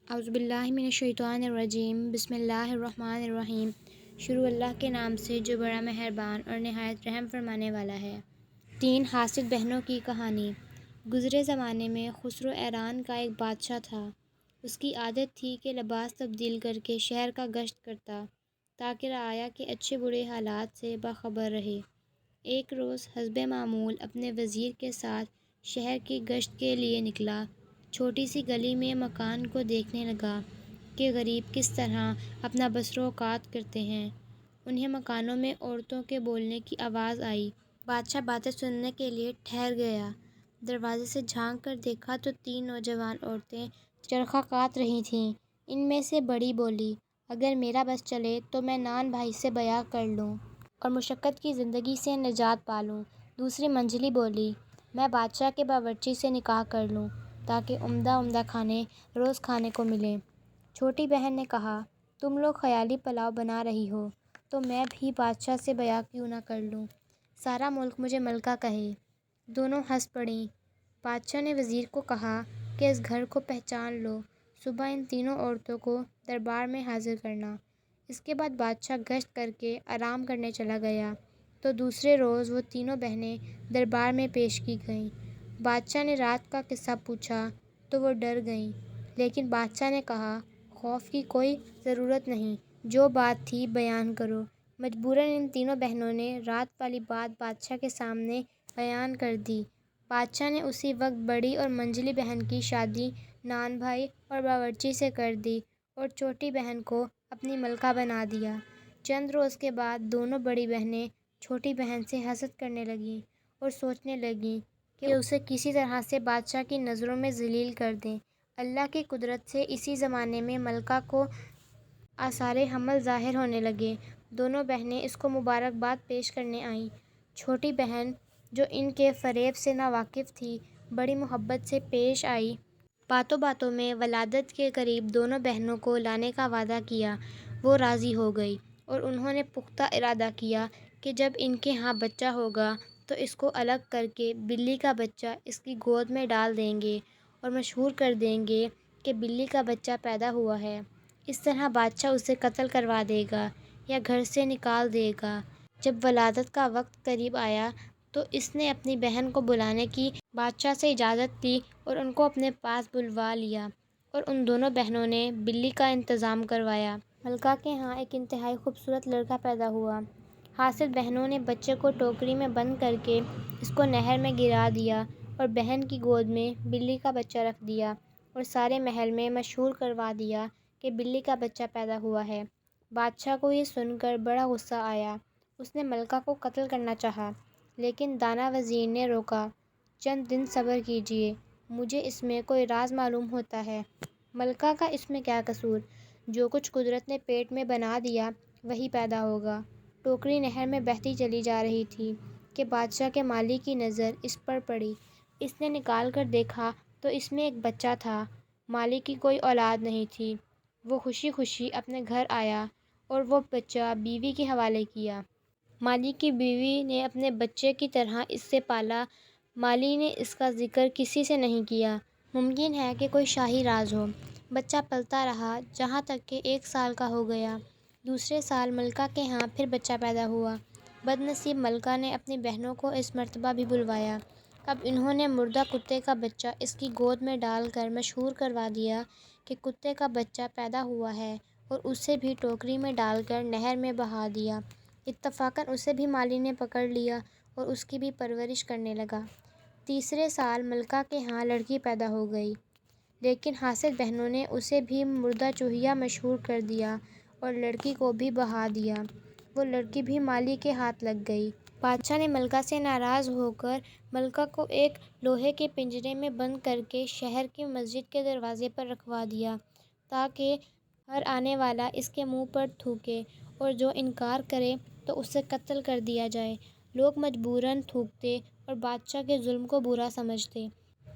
اعوذ باللہ من الشیطان الرجیم بسم اللہ الرحمن الرحیم۔ شروع اللہ کے نام سے جو بڑا مہربان اور نہایت رحم فرمانے والا ہے۔ 3 حاسد بہنوں کی کہانی۔ گزرے زمانے میں خسرو ایران کا ایک بادشاہ تھا۔ اس کی عادت تھی کہ لباس تبدیل کر کے شہر کا گشت کرتا تاکہ رعایا کے اچھے برے حالات سے باخبر رہے۔ ایک روز حسب معمول اپنے وزیر کے ساتھ شہر کی گشت کے لیے نکلا۔ چھوٹی سی گلی میں مکان کو دیکھنے لگا کہ غریب کس طرح اپنا بسر و اوقات کرتے ہیں۔ انہیں مکانوں میں عورتوں کے بولنے کی آواز آئی۔ بادشاہ باتیں سننے کے لیے ٹھہر گیا۔ دروازے سے جھانک کر دیکھا تو 3 نوجوان عورتیں چرخہ کاٹ رہی تھیں۔ ان میں سے بڑی بولی، اگر میرا بس چلے تو میں نان بھائی سے بیعت کر لوں اور مشقت کی زندگی سے نجات پا لوں۔ دوسری منجلی بولی، میں بادشاہ کے باورچی سے نکاح کر لوں تاکہ عمدہ کھانے روز کھانے کو ملیں۔ چھوٹی بہن نے کہا، تم لوگ خیالی پلاؤ بنا رہی ہو تو میں بھی بادشاہ سے بیعت کیوں نہ کر لوں، سارا ملک مجھے ملکہ کہے۔ دونوں ہنس پڑیں۔ بادشاہ نے وزیر کو کہا کہ اس گھر کو پہچان لو، صبح ان تینوں عورتوں کو دربار میں حاضر کرنا۔ اس کے بعد بادشاہ گشت کر کے آرام کرنے چلا گیا تو دوسرے روز وہ تینوں بہنیں دربار میں پیش کی گئیں۔ بادشاہ نے رات کا قصہ پوچھا تو وہ ڈر گئیں، لیکن بادشاہ نے کہا، خوف کی کوئی ضرورت نہیں، جو بات تھی بیان کرو۔ مجبوراً ان تینوں بہنوں نے رات والی بات بادشاہ کے سامنے بیان کر دی۔ بادشاہ نے اسی وقت بڑی اور منجلی بہن کی شادی نان بھائی اور باورچی سے کر دی اور چھوٹی بہن کو اپنی ملکہ بنا دیا۔ چند روز کے بعد دونوں بڑی بہنیں چھوٹی بہن سے حسد کرنے لگیں اور سوچنے لگیں کہ اسے کسی طرح سے بادشاہ کی نظروں میں ذلیل کر دیں۔ اللہ کی قدرت سے اسی زمانے میں ملکہ کو آثار حمل ظاہر ہونے لگے۔ دونوں بہنیں اس کو مبارکباد پیش کرنے آئیں۔ چھوٹی بہن جو ان کے فریب سے ناواقف تھی، بڑی محبت سے پیش آئی۔ باتوں باتوں میں ولادت کے قریب دونوں بہنوں کو لانے کا وعدہ کیا۔ وہ راضی ہو گئی اور انہوں نے پختہ ارادہ کیا کہ جب ان کے ہاں بچہ ہوگا تو اس کو الگ کر کے بلی کا بچہ اس کی گود میں ڈال دیں گے اور مشہور کر دیں گے کہ بلی کا بچہ پیدا ہوا ہے۔ اس طرح بادشاہ اسے قتل کروا دے گا یا گھر سے نکال دے گا۔ جب ولادت کا وقت قریب آیا تو اس نے اپنی بہن کو بلانے کی بادشاہ سے اجازت لی اور ان کو اپنے پاس بلوا لیا اور ان دونوں بہنوں نے بلی کا انتظام کروایا۔ ملکہ کے ہاں ایک انتہائی خوبصورت لڑکا پیدا ہوا۔ حاسد بہنوں نے بچے کو ٹوکری میں بند کر کے اس کو نہر میں گرا دیا اور بہن کی گود میں بلی کا بچہ رکھ دیا اور سارے محل میں مشہور کروا دیا کہ بلی کا بچہ پیدا ہوا ہے۔ بادشاہ کو یہ سن کر بڑا غصہ آیا۔ اس نے ملکہ کو قتل کرنا چاہا، لیکن دانا وزیر نے روکا۔ چند دن صبر کیجیے، مجھے اس میں کوئی راز معلوم ہوتا ہے۔ ملکہ کا اس میں کیا قصور؟ جو کچھ قدرت نے پیٹ میں بنا دیا وہی پیدا ہوگا۔ ٹوکری نہر میں بہتی چلی جا رہی تھی کہ بادشاہ کے مالی کی نظر اس پر پڑی۔ اس نے نکال کر دیکھا تو اس میں ایک بچہ تھا۔ مالی کی کوئی اولاد نہیں تھی۔ وہ خوشی خوشی اپنے گھر آیا اور وہ بچہ بیوی کے حوالے کیا۔ مالی کی بیوی نے اپنے بچے کی طرح اس سے پالا۔ مالی نے اس کا ذکر کسی سے نہیں کیا۔ ممکن ہے کہ کوئی شاہی راز ہو۔ بچہ پلتا رہا جہاں تک کہ 1 سال کا ہو گیا۔ دوسرے سال ملکہ کے ہاں پھر بچہ پیدا ہوا۔ بدنصیب ملکہ نے اپنی بہنوں کو اس مرتبہ بھی بلوایا۔ اب انہوں نے مردہ کتے کا بچہ اس کی گود میں ڈال کر مشہور کروا دیا کہ کتے کا بچہ پیدا ہوا ہے اور اسے بھی ٹوکری میں ڈال کر نہر میں بہا دیا۔ اتفاقاً اسے بھی مالی نے پکڑ لیا اور اس کی بھی پرورش کرنے لگا۔ تیسرے سال ملکہ کے ہاں لڑکی پیدا ہو گئی، لیکن حاسد بہنوں نے اسے بھی مردہ چوہیا مشہور کر دیا اور لڑکی کو بھی بہا دیا۔ وہ لڑکی بھی مالی کے ہاتھ لگ گئی۔ بادشاہ نے ملکہ سے ناراض ہو کر ملکہ کو ایک لوہے کے پنجرے میں بند کر کے شہر کی مسجد کے دروازے پر رکھوا دیا تاکہ ہر آنے والا اس کے منہ پر تھوکے اور جو انکار کرے تو اسے قتل کر دیا جائے۔ لوگ مجبوراً تھوکتے اور بادشاہ کے ظلم کو برا سمجھتے۔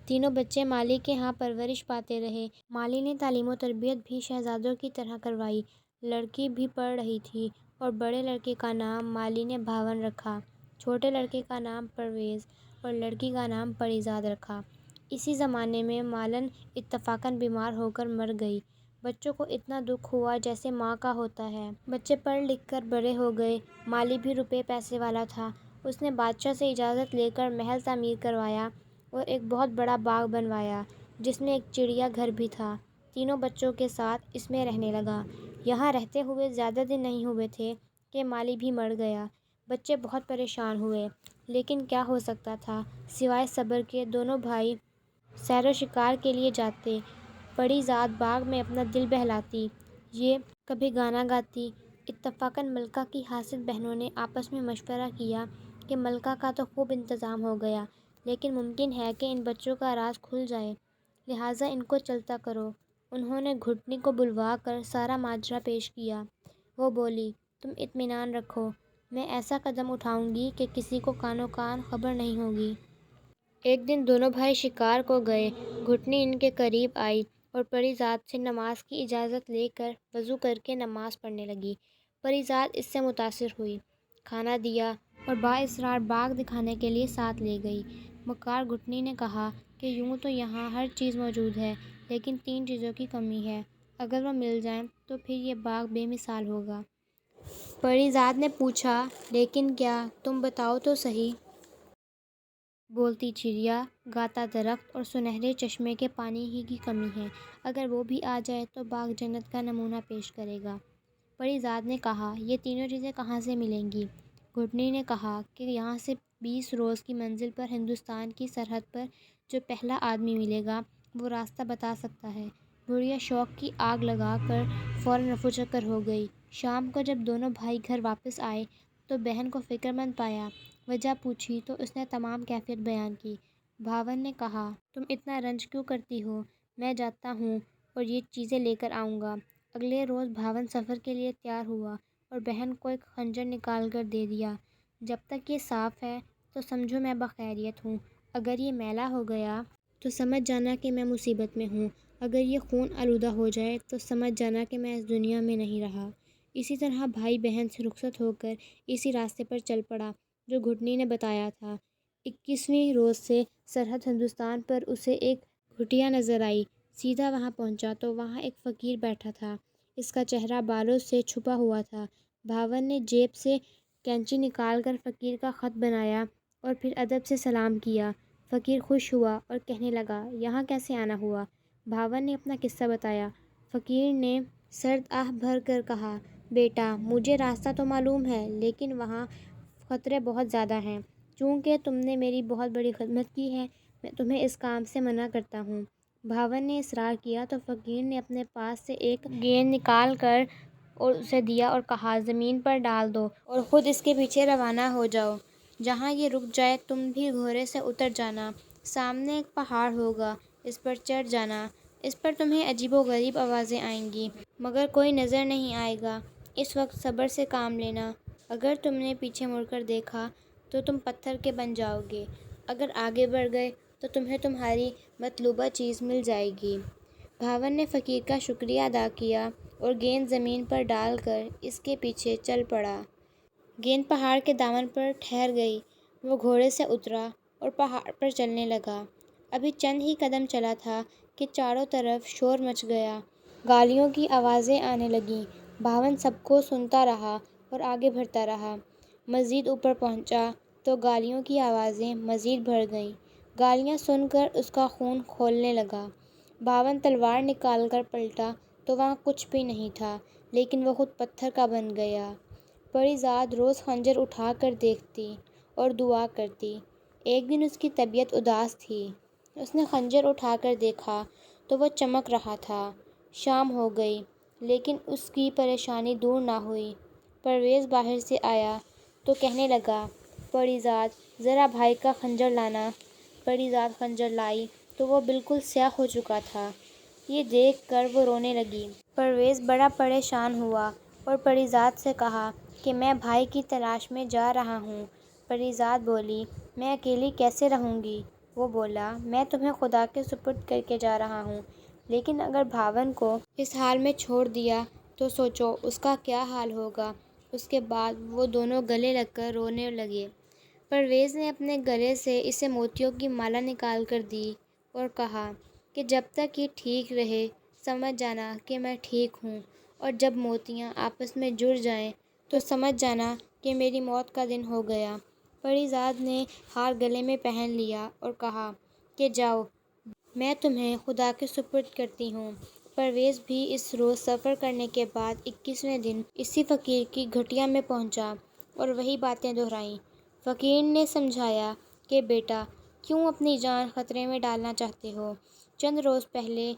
تینوں بچے مالی کے ہاں پرورش پاتے رہے۔ مالی نے تعلیم و تربیت بھی شہزادوں کی طرح کروائی۔ لڑکی بھی پڑھ رہی تھی اور بڑے لڑکے کا نام مالی نے بھاون رکھا، چھوٹے لڑکے کا نام پرویز اور لڑکی کا نام پریزاد رکھا۔ اسی زمانے میں مالن اتفاقاً بیمار ہو کر مر گئی۔ بچوں کو اتنا دکھ ہوا جیسے ماں کا ہوتا ہے۔ بچے پڑھ لکھ کر بڑے ہو گئے۔ مالی بھی روپے پیسے والا تھا۔ اس نے بادشاہ سے اجازت لے کر محل تعمیر کروایا اور ایک بہت بڑا باغ بنوایا جس میں ایک چڑیا گھر بھی تھا۔ تینوں بچوں کے ساتھ اس میں رہنے لگا۔ یہاں رہتے ہوئے زیادہ دن نہیں ہوئے تھے کہ مالی بھی مر گیا۔ بچے بہت پریشان ہوئے، لیکن کیا ہو سکتا تھا سوائے صبر کے۔ دونوں بھائی سیر و شکار کے لیے جاتے۔ پری ذات باغ میں اپنا دل بہلاتی، یہ کبھی گانا گاتی۔ اتفاقاً ملکہ کی حاسد بہنوں نے آپس میں مشورہ کیا کہ ملکہ کا تو خوب انتظام ہو گیا، لیکن ممکن ہے کہ ان بچوں کا راز کھل جائے، لہٰذا ان کو چلتا کرو۔ انہوں نے گھٹنی کو بلوا کر سارا ماجرا پیش کیا۔ وہ بولی، تم اطمینان رکھو، میں ایسا قدم اٹھاؤں گی کہ کسی کو کانوں کان خبر نہیں ہوگی۔ ایک دن دونوں بھائی شکار کو گئے۔ گھٹنی ان کے قریب آئی اور پری ذات سے نماز کی اجازت لے کر وضو کر کے نماز پڑھنے لگی۔ پری ذات اس سے متاثر ہوئی، کھانا دیا اور بااصرار باغ دکھانے کے لیے ساتھ لے گئی۔ مکار گھٹنی نے کہا کہ یوں تو یہاں ہر چیز موجود ہے، لیکن 3 چیزوں کی کمی ہے، اگر وہ مل جائیں تو پھر یہ باغ بے مثال ہوگا۔ پری ذات نے پوچھا، لیکن کیا؟ تم بتاؤ تو صحیح۔ بولتی چڑیا، گاتا درخت اور سنہرے چشمے کے پانی ہی کی کمی ہے۔ اگر وہ بھی آ جائے تو باغ جنت کا نمونہ پیش کرے گا۔ پری ذات نے کہا، یہ تینوں چیزیں کہاں سے ملیں گی؟ گھٹنی نے کہا کہ یہاں سے 20 روز کی منزل پر ہندوستان کی سرحد پر جو پہلا آدمی ملے گا وہ راستہ بتا سکتا ہے۔ بڑھیا شوق کی آگ لگا کر فوراً رفو چکر ہو گئی۔ شام کو جب دونوں بھائی گھر واپس آئے تو بہن کو فکر مند پایا۔ وجہ پوچھی تو اس نے تمام کیفیت بیان کی۔ بھاون نے کہا، تم اتنا رنج کیوں کرتی ہو؟ میں جاتا ہوں اور یہ چیزیں لے کر آؤں گا۔ اگلے روز بھاون سفر کے لیے تیار ہوا اور بہن کو ایک خنجر نکال کر دے دیا۔ جب تک یہ صاف ہے تو سمجھو میں بخیریت ہوں، اگر یہ میلا ہو گیا تو سمجھ جانا کہ میں مصیبت میں ہوں، اگر یہ خون آلودہ ہو جائے تو سمجھ جانا کہ میں اس دنیا میں نہیں رہا۔ اسی طرح بھائی بہن سے رخصت ہو کر اسی راستے پر چل پڑا جو گھٹنی نے بتایا تھا۔ 21ویں روز سے سرحد ہندوستان پر اسے ایک کھٹیا نظر آئی۔ سیدھا وہاں پہنچا تو وہاں ایک فقیر بیٹھا تھا۔ اس کا چہرہ بالوں سے چھپا ہوا تھا۔ بھاون نے جیب سے کینچی نکال کر فقیر کا خط بنایا اور پھر ادب سے سلام کیا۔ فقیر خوش ہوا اور کہنے لگا، یہاں کیسے آنا ہوا؟ بھاون نے اپنا قصہ بتایا۔ فقیر نے سرد آہ بھر کر کہا، بیٹا، مجھے راستہ تو معلوم ہے، لیکن وہاں خطرے بہت زیادہ ہیں۔ چونکہ تم نے میری بہت بڑی خدمت کی ہے، میں تمہیں اس کام سے منع کرتا ہوں۔ بھاون نے اصرار کیا تو فقیر نے اپنے پاس سے ایک گیند نکال کر اور اسے دیا اور کہا، زمین پر ڈال دو اور خود اس کے پیچھے روانہ ہو جاؤ۔ جہاں یہ رک جائے تم بھی گھوڑے سے اتر جانا۔ سامنے ایک پہاڑ ہوگا، اس پر چڑھ جانا۔ اس پر تمہیں عجیب و غریب آوازیں آئیں گی، مگر کوئی نظر نہیں آئے گا۔ اس وقت صبر سے کام لینا۔ اگر تم نے پیچھے مڑ کر دیکھا تو تم پتھر کے بن جاؤ گے، اگر آگے بڑھ گئے تو تمہیں تمہاری مطلوبہ چیز مل جائے گی۔ بھاون نے فقیر کا شکریہ ادا کیا اور گیند زمین پر ڈال کر اس کے پیچھے چل پڑا۔ گیند پہاڑ کے دامن پر ٹھہر گئی۔ وہ گھوڑے سے اترا اور پہاڑ پر چلنے لگا۔ ابھی چند ہی قدم چلا تھا کہ چاروں طرف شور مچ گیا۔ گالیوں کی آوازیں آنے لگیں۔ بھاون سب کو سنتا رہا اور آگے بڑھتا رہا۔ مزید اوپر پہنچا تو گالیوں کی آوازیں مزید بڑھ گئیں۔ گالیاں سن کر اس کا خون کھولنے لگا۔ بھاون تلوار نکال کر پلٹا تو وہاں کچھ بھی نہیں تھا، لیکن وہ خود پتھر کا بن گیا۔ پری ذات روز خنجر اٹھا کر دیکھتی اور دعا کرتی۔ ایک دن اس کی طبیعت اداس تھی۔ اس نے خنجر اٹھا کر دیکھا تو وہ چمک رہا تھا۔ شام ہو گئی، لیکن اس کی پریشانی دور نہ ہوئی۔ پرویز باہر سے آیا تو کہنے لگا، پری ذات، ذرا بھائی کا خنجر لانا۔ پری ذات خنجر لائی تو وہ بالکل سیاہ ہو چکا تھا۔ یہ دیکھ کر وہ رونے لگی۔ پرویز بڑا پریشان ہوا اور پری ذات سے کہا کہ میں بھائی کی تلاش میں جا رہا ہوں۔ پری ذات بولی، میں اکیلی کیسے رہوں گی؟ وہ بولا، میں تمہیں خدا کے سپرد کر کے جا رہا ہوں، لیکن اگر بھاون کو اس حال میں چھوڑ دیا تو سوچو اس کا کیا حال ہوگا۔ اس کے بعد وہ دونوں گلے لگ کر رونے لگے۔ پرویز نے اپنے گلے سے اسے موتیوں کی مالا نکال کر دی اور کہا کہ جب تک یہ ٹھیک رہے سمجھ جانا کہ میں ٹھیک ہوں، اور جب موتیاں آپس میں جڑ جائیں تو سمجھ جانا کہ میری موت کا دن ہو گیا۔ پری زاد نے ہار گلے میں پہن لیا اور کہا کہ جاؤ، میں تمہیں خدا کے سپرد کرتی ہوں۔ پرویز بھی اس روز سفر کرنے کے بعد 21ویں دن اسی فقیر کی گھٹیا میں پہنچا اور وہی باتیں دہرائیں۔ فقیر نے سمجھایا کہ بیٹا، کیوں اپنی جان خطرے میں ڈالنا چاہتے ہو؟ چند روز پہلے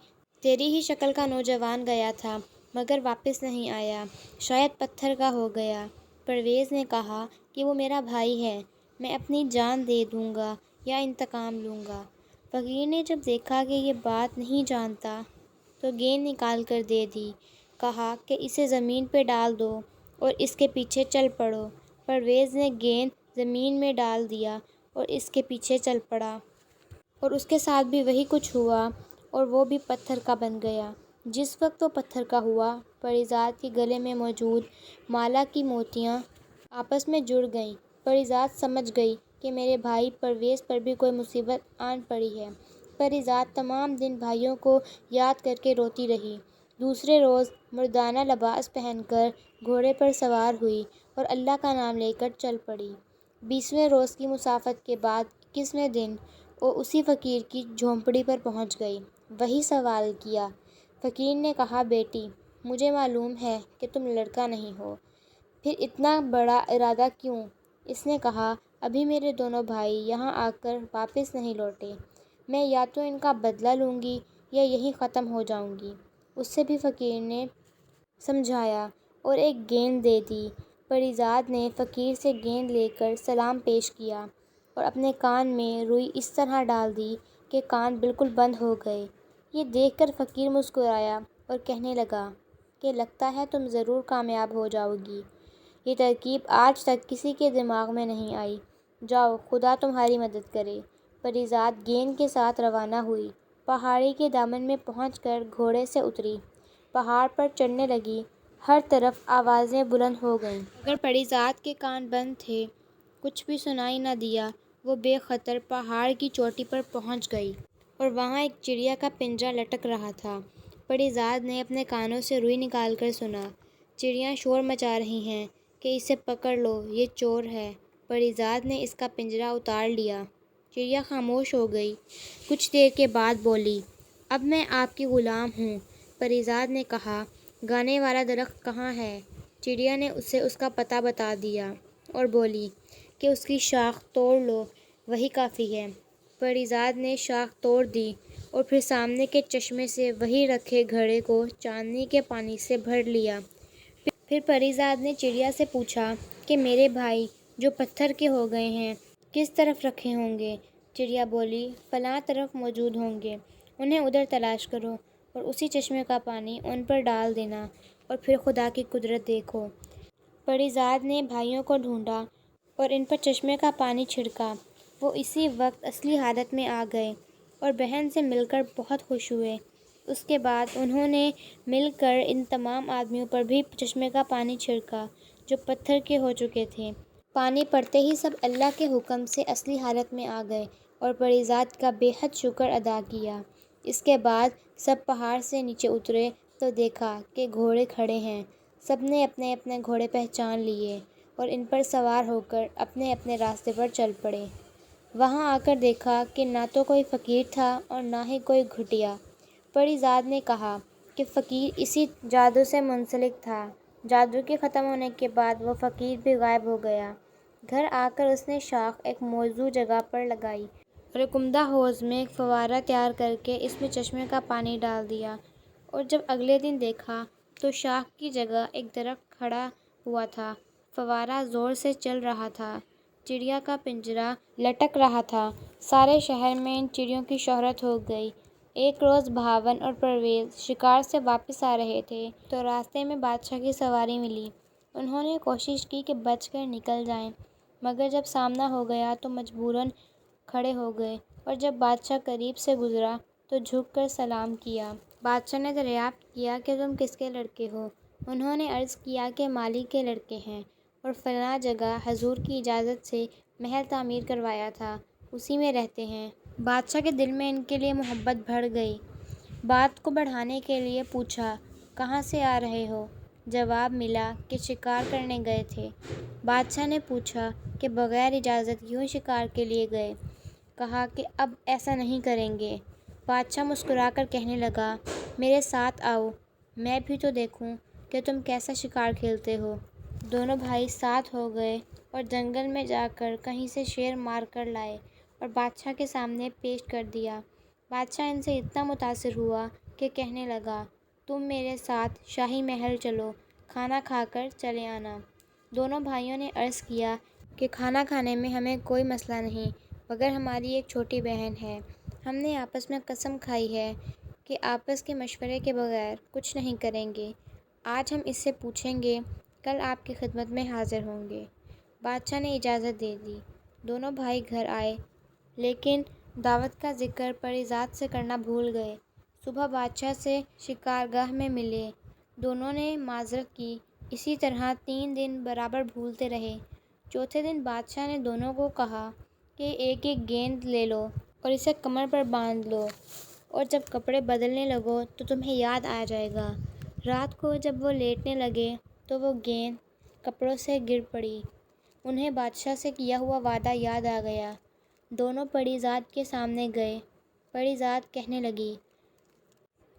تیری ہی شکل کا نوجوان گیا تھا مگر واپس نہیں آیا، شاید پتھر کا ہو گیا۔ پرویز نے کہا کہ وہ میرا بھائی ہے، میں اپنی جان دے دوں گا یا انتقام لوں گا۔ فقیر نے جب دیکھا کہ یہ بات نہیں جانتا تو گیند نکال کر دے دی، کہا کہ اسے زمین پہ ڈال دو اور اس کے پیچھے چل پڑو۔ پرویز نے گیند زمین میں ڈال دیا اور اس کے پیچھے چل پڑا، اور اس کے ساتھ بھی وہی کچھ ہوا اور وہ بھی پتھر کا بن گیا۔ جس وقت وہ پتھر کا ہوا، پری زاد کے گلے میں موجود مالا کی موتیاں آپس میں جڑ گئیں۔ پری زاد سمجھ گئی کہ میرے بھائی پرویز پر بھی کوئی مصیبت آن پڑی ہے۔ پری زاد تمام دن بھائیوں کو یاد کر کے روتی رہی۔ دوسرے روز مردانہ لباس پہن کر گھوڑے پر سوار ہوئی اور اللہ کا نام لے کر چل پڑی۔ 20ویں روز کی مسافت کے بعد 21ویں دن وہ اسی فقیر کی جھونپڑی پر پہنچ گئی۔ وہی سوال کیا۔ فقیر نے کہا بیٹی، مجھے معلوم ہے کہ تم لڑکا نہیں ہو، پھر اتنا بڑا ارادہ کیوں؟ اس نے کہا ابھی میرے دونوں بھائی یہاں آ کر واپس نہیں لوٹے، میں یا تو ان کا بدلہ لوں گی یا یہیں ختم ہو جاؤں گی۔ اس سے بھی فقیر نے سمجھایا اور ایک گیند دے دی۔ پری زاد نے فقیر سے گیند لے کر سلام پیش کیا اور اپنے کان میں روئی اس طرح ڈال دی کہ کان بالکل بند ہو گئے۔ یہ دیکھ کر فقیر مسکرایا اور کہنے لگا کہ لگتا ہے تم ضرور کامیاب ہو جاؤ گی، یہ ترکیب آج تک کسی کے دماغ میں نہیں آئی، جاؤ خدا تمہاری مدد کرے۔ پری زاد گیند کے ساتھ روانہ ہوئی، پہاڑی کے دامن میں پہنچ کر گھوڑے سے اتری، پہاڑ پر چڑھنے لگی۔ ہر طرف آوازیں بلند ہو گئیں مگر پری زاد کے کان بند تھے، کچھ بھی سنائی نہ دیا۔ وہ بے خطر پہاڑ کی چوٹی پر پہنچ گئی اور وہاں ایک چڑیا کا پنجرہ لٹک رہا تھا۔ پری زاد نے اپنے کانوں سے روئی نکال کر سنا، چڑیاں شور مچا رہی ہیں کہ اسے پکڑ لو، یہ چور ہے۔ پری زاد نے اس کا پنجرہ اتار لیا۔ چڑیا خاموش ہو گئی، کچھ دیر کے بعد بولی، اب میں آپ کی غلام ہوں۔ پری زاد نے کہا گانے والا درخت کہاں ہے؟ چڑیا نے اسے اس کا پتہ بتا دیا اور بولی کہ اس کی شاخ توڑ لو، وہی کافی ہے۔ پری زاد نے شاخ توڑ دی اور پھر سامنے کے چشمے سے وہیں رکھے گھڑے کو چاندنی کے پانی سے بھر لیا۔ پھر پری زاد نے چڑیا سے پوچھا کہ میرے بھائی جو پتھر کے ہو گئے ہیں کس طرف رکھے ہوں گے؟ چڑیا بولی فلاں طرف موجود ہوں گے، انہیں ادھر تلاش کرو اور اسی چشمے کا پانی ان پر ڈال دینا اور پھر خدا کی قدرت دیکھو۔ پری زاد نے بھائیوں کو ڈھونڈا اور ان پر چشمے کا پانی چھڑکا، وہ اسی وقت اصلی حالت میں آ گئے اور بہن سے مل کر بہت خوش ہوئے۔ اس کے بعد انہوں نے مل کر ان تمام آدمیوں پر بھی چشمے کا پانی چھڑکا جو پتھر کے ہو چکے تھے۔ پانی پڑتے ہی سب اللہ کے حکم سے اصلی حالت میں آ گئے اور پری زاد کا بے حد شکر ادا کیا۔ اس کے بعد سب پہاڑ سے نیچے اترے تو دیکھا کہ گھوڑے کھڑے ہیں، سب نے اپنے اپنے گھوڑے پہچان لیے اور ان پر سوار ہو کر اپنے اپنے راستے پر چل پڑے۔ وہاں آ کر دیکھا کہ نہ تو کوئی فقیر تھا اور نہ ہی کوئی گھٹیا۔ پری زاد نے کہا کہ فقیر اسی جادو سے منسلک تھا۔ جادو کے ختم ہونے کے بعد وہ فقیر بھی غائب ہو گیا۔ گھر آ کر اس نے شاخ ایک موزوں جگہ پر لگائی اور ایک عمدہ حوض میں ایک فوارہ تیار کر کے اس میں چشمے کا پانی ڈال دیا، اور جب اگلے دن دیکھا تو شاخ کی جگہ ایک درخت کھڑا ہوا تھا، فوارہ زور سے چل رہا تھا، چڑیا کا پنجرہ لٹک رہا تھا۔ سارے شہر میں ان چڑیوں کی شہرت ہو گئی۔ ایک روز بھاون اور پرویز شکار سے واپس آ رہے تھے تو راستے میں بادشاہ کی سواری ملی۔ انہوں نے کوشش کی کہ بچ کر نکل جائیں مگر جب سامنا ہو گیا تو مجبوراً کھڑے ہو گئے، اور جب بادشاہ قریب سے گزرا تو جھک کر سلام کیا۔ بادشاہ نے دریافت کیا کہ تم کس کے لڑکے ہو؟ انہوں نے عرض کیا کہ مالک کے لڑکے ہیں اور فلاں جگہ حضور کی اجازت سے محل تعمیر کروایا تھا، اسی میں رہتے ہیں۔ بادشاہ کے دل میں ان کے لیے محبت بڑھ گئی۔ بات کو بڑھانے کے لیے پوچھا، کہاں سے آ رہے ہو؟ جواب ملا کہ شکار کرنے گئے تھے۔ بادشاہ نے پوچھا کہ بغیر اجازت کیوں شکار کے لیے گئے؟ کہا کہ اب ایسا نہیں کریں گے۔ بادشاہ مسکرا کر کہنے لگا، میرے ساتھ آؤ، میں بھی تو دیکھوں کہ تم کیسا شکار کھیلتے ہو۔ دونوں بھائی ساتھ ہو گئے اور جنگل میں جا کر کہیں سے شیر مار کر لائے اور بادشاہ کے سامنے پیش کر دیا۔ بادشاہ ان سے اتنا متاثر ہوا کہ کہنے لگا، تم میرے ساتھ شاہی محل چلو، کھانا کھا کر چلے آنا۔ دونوں بھائیوں نے عرض کیا کہ کھانا کھانے میں ہمیں کوئی مسئلہ نہیں، مگر ہماری ایک چھوٹی بہن ہے۔ ہم نے آپس میں قسم کھائی ہے کہ آپس کے مشورے کے بغیر کچھ نہیں کریں گے۔ آج ہم اس سے پوچھیں گے، کل آپ کی خدمت میں حاضر ہوں گے۔ بادشاہ نے اجازت دے دی۔ دونوں بھائی گھر آئے، لیکن دعوت کا ذکر پری ذات سے کرنا بھول گئے۔ صبح بادشاہ سے شکارگاہ میں ملے۔ دونوں نے معذرت کی۔ اسی طرح 3 دن برابر بھولتے رہے۔ چوتھے دن بادشاہ نے دونوں کو کہا کہ ایک ایک گیند لے لو اور اسے کمر پر باندھ لو، اور جب کپڑے بدلنے لگو تو تمہیں یاد آ جائے گا۔ رات کو جب وہ لیٹنے لگے تو وہ گیند کپڑوں سے گر پڑی۔ انہیں بادشاہ سے کیا ہوا وعدہ یاد آ گیا۔ دونوں پری ذات کے سامنے گئے۔ پری ذات کہنے لگی،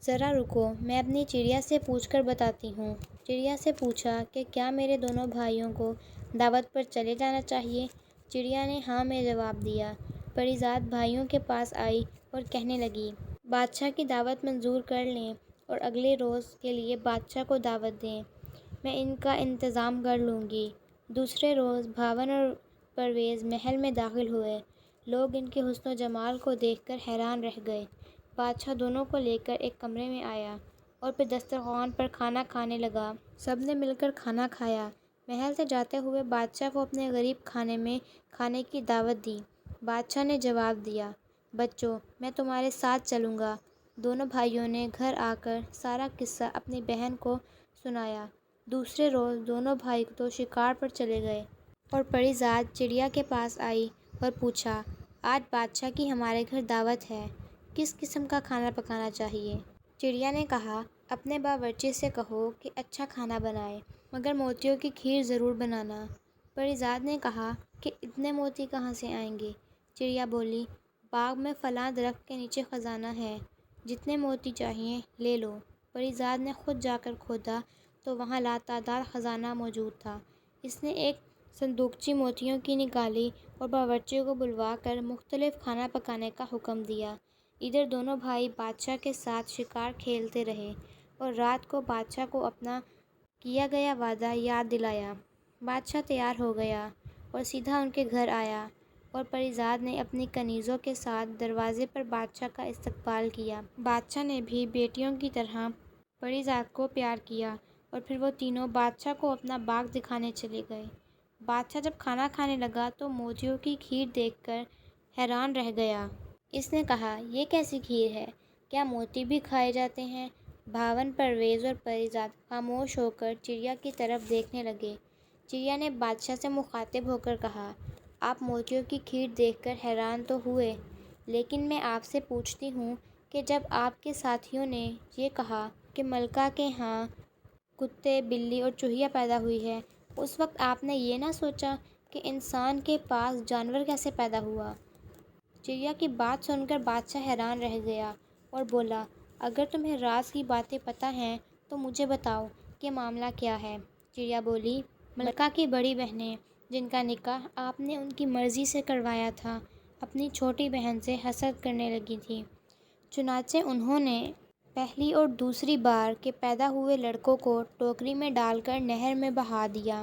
ذرا رکو، میں اپنی چڑیا سے پوچھ کر بتاتی ہوں۔ چڑیا سے پوچھا کہ کیا میرے دونوں بھائیوں کو دعوت پر چلے جانا چاہیے؟ چڑیا نے ہاں میں جواب دیا۔ پری ذات بھائیوں کے پاس آئی اور کہنے لگی، بادشاہ کی دعوت منظور کر لیں اور اگلے روز کے لیے بادشاہ کو دعوت دیں، میں ان کا انتظام کر لوں گی۔ دوسرے روز بھاون اور پرویز محل میں داخل ہوئے۔ لوگ ان کے حسن و جمال کو دیکھ کر حیران رہ گئے۔ بادشاہ دونوں کو لے کر ایک کمرے میں آیا اور پھر دسترخوان پر کھانا کھانے لگا۔ سب نے مل کر کھانا کھایا۔ محل سے جاتے ہوئے بادشاہ کو اپنے غریب خانے میں کھانے کی دعوت دی۔ بادشاہ نے جواب دیا، بچوں، میں تمہارے ساتھ چلوں گا۔ دونوں بھائیوں نے گھر آ کر سارا قصہ اپنی بہن کو سنایا۔ دوسرے روز دونوں بھائی تو شکار پر چلے گئے اور پری ذات چڑیا کے پاس آئی اور پوچھا، آج بادشاہ کی ہمارے گھر دعوت ہے، کس قسم کا کھانا پکانا چاہیے؟ چڑیا نے کہا، اپنے باورچی سے کہو کہ اچھا کھانا بنائے، مگر موتیوں کی کھیر ضرور بنانا۔ پری ذات نے کہا کہ اتنے موتی کہاں سے آئیں گے؟ چڑیا بولی، باغ میں فلاں درخت کے نیچے خزانہ ہے، جتنے موتی چاہئیں لے لو۔ پری ذات نے خود جا کر کھودا تو وہاں لاتعداد خزانہ موجود تھا۔ اس نے ایک صندوقچی موتیوں کی نکالی اور باورچی کو بلوا کر مختلف کھانا پکانے کا حکم دیا۔ ادھر دونوں بھائی بادشاہ کے ساتھ شکار کھیلتے رہے اور رات کو بادشاہ کو اپنا کیا گیا وعدہ یاد دلایا۔ بادشاہ تیار ہو گیا اور سیدھا ان کے گھر آیا، اور پری ذات نے اپنی کنیزوں کے ساتھ دروازے پر بادشاہ کا استقبال کیا۔ بادشاہ نے بھی بیٹیوں کی طرح پری ذات کو پیار کیا، اور پھر وہ تینوں بادشاہ کو اپنا باغ دکھانے چلے گئے۔ بادشاہ جب کھانا کھانے لگا تو موتیوں کی کھیر دیکھ کر حیران رہ گیا۔ اس نے کہا، یہ کیسی کھیر ہے؟ کیا موتی بھی کھائے جاتے ہیں؟ بھاون، پرویز اور پری ذات خاموش ہو کر چڑیا کی طرف دیکھنے لگے۔ چڑیا نے بادشاہ سے مخاطب ہو کر کہا، آپ موتیوں کی کھیر دیکھ کر حیران تو ہوئے، لیکن میں آپ سے پوچھتی ہوں کہ جب آپ کے ساتھیوں نے یہ کہا کہ ملکہ کے ہاں کتے، بلی اور چوہیا پیدا ہوئی ہے، اس وقت آپ نے یہ نہ سوچا کہ انسان کے پاس جانور کیسے پیدا ہوا؟ چڑیا کی بات سن کر بادشاہ حیران رہ گیا اور بولا، اگر تمہیں راز کی باتیں پتہ ہیں تو مجھے بتاؤ کہ معاملہ کیا ہے۔ چڑیا بولی، ملکہ کی بڑی بہنیں، جن کا نکاح آپ نے ان کی مرضی سے کروایا تھا، اپنی چھوٹی بہن سے حسد کرنے لگی تھیں۔ چنانچہ انہوں نے پہلی اور دوسری بار کے پیدا ہوئے لڑکوں کو ٹوکری میں ڈال کر نہر میں بہا دیا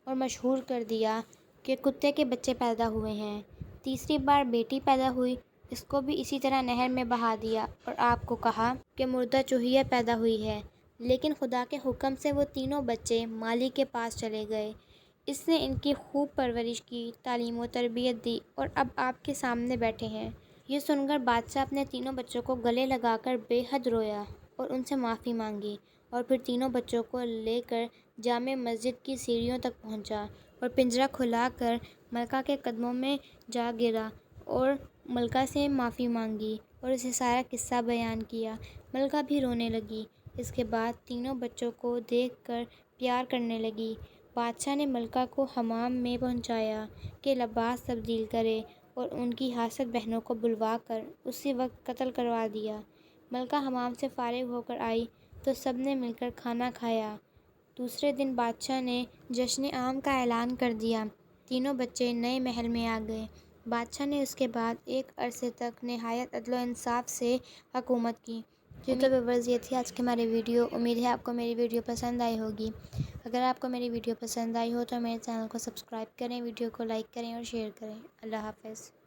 اور مشہور کر دیا کہ کتے کے بچے پیدا ہوئے ہیں۔ تیسری بار بیٹی پیدا ہوئی، اس کو بھی اسی طرح نہر میں بہا دیا اور آپ کو کہا کہ مردہ چوہیا پیدا ہوئی ہے، لیکن خدا کے حکم سے وہ تینوں بچے مالی کے پاس چلے گئے۔ اس نے ان کی خوب پرورش کی، تعلیم و تربیت دی اور اب آپ کے سامنے بیٹھے ہیں۔ یہ سن کر بادشاہ اپنے تینوں بچوں کو گلے لگا کر بے حد رویا اور ان سے معافی مانگی، اور پھر تینوں بچوں کو لے کر جامع مسجد کی سیڑھیوں تک پہنچا اور پنجرہ کھلا کر ملکہ کے قدموں میں جا گرا اور ملکہ سے معافی مانگی اور اسے سارا قصہ بیان کیا۔ ملکہ بھی رونے لگی۔ اس کے بعد تینوں بچوں کو دیکھ کر پیار کرنے لگی۔ بادشاہ نے ملکہ کو حمام میں پہنچایا کہ لباس تبدیل کرے اور ان کی حاسد بہنوں کو بلوا کر اسی وقت قتل کروا دیا۔ ملکہ حمام سے فارغ ہو کر آئی تو سب نے مل کر کھانا کھایا۔ دوسرے دن بادشاہ نے جشن عام کا اعلان کر دیا۔ تینوں بچے نئے محل میں آ گئے۔ بادشاہ نے اس کے بعد ایک عرصے تک نہایت عدل و انصاف سے حکومت کی۔ تو ویورز، یہ تھی آج کی ہماری ویڈیو۔ امید ہے آپ کو میری ویڈیو پسند آئی ہوگی۔ اگر آپ کو میری ویڈیو پسند آئی ہو تو میرے چینل کو سبسکرائب کریں، ویڈیو کو لائک کریں اور شیئر کریں۔ اللہ حافظ۔